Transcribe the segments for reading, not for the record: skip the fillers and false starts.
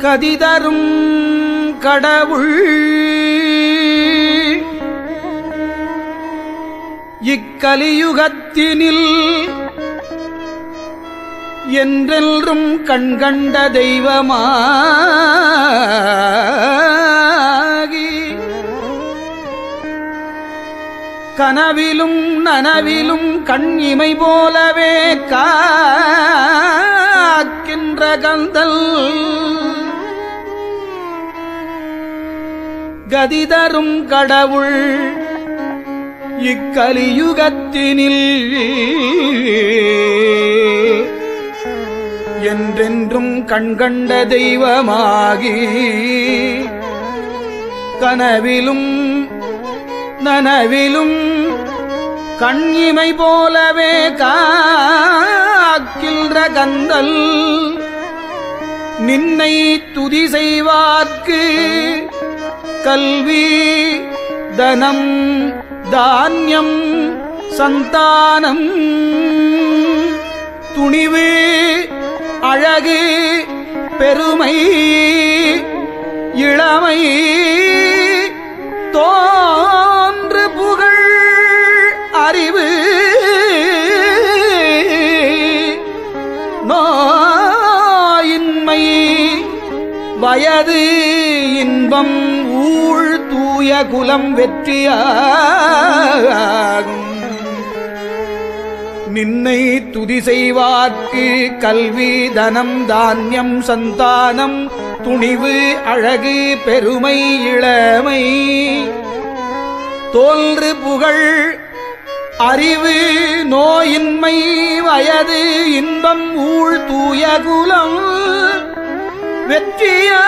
கதிதரும் கடவுள் இக்கலியுகத்தினில் என்றென்றும் கண்கண்ட தெய்வமாகி கனவிலும் நனவிலும் கண் இமை போலவே காக்கின்ற கந்தல் கதிதரும் கடவுள் இக்கலியுகத்தினில் என்றென்றும் கண்கண்ட தெய்வமாகி கனவிலும் நனவிலும் கண் இமை போலவே காக்கின்ற கந்தல் நின்னை துதி செய்வார்க்கு கல்வி தனம் தானியம் சந்தானம் துணிவு அழகு பெருமை இளமை தோன்று புகழ் அறிவு நோயின்மை வயது இன்பம் ஊழ் தூய குலம் வெற்றியாகும் நின்னை துதி செய்வார்க்கு கல்வி தனம் தானியம் சந்தானம் துணிவு அழகு பெருமை இளமை தோன்று புகழ் அறிவு நோயின்மை வயது இன்பம் ஊழ் தூய குலம் வெற்றியாகும்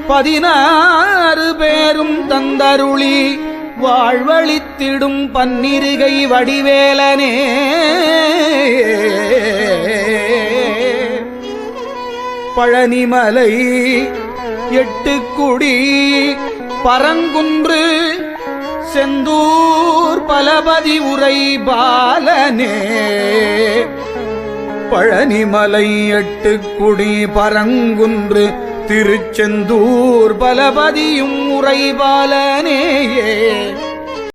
16 பேரும் தந்தருளி வாழ்வழித்திடும் பன்னிருகை வடிவேலனே பழனிமலை 8 குடி பரங்குன்று செந்தூர் பலபதி உரை பாலனே பழனிமலை 8 குடி பரங்குன்று திருச்செந்தூர் பலபதியும் உரை பாலனே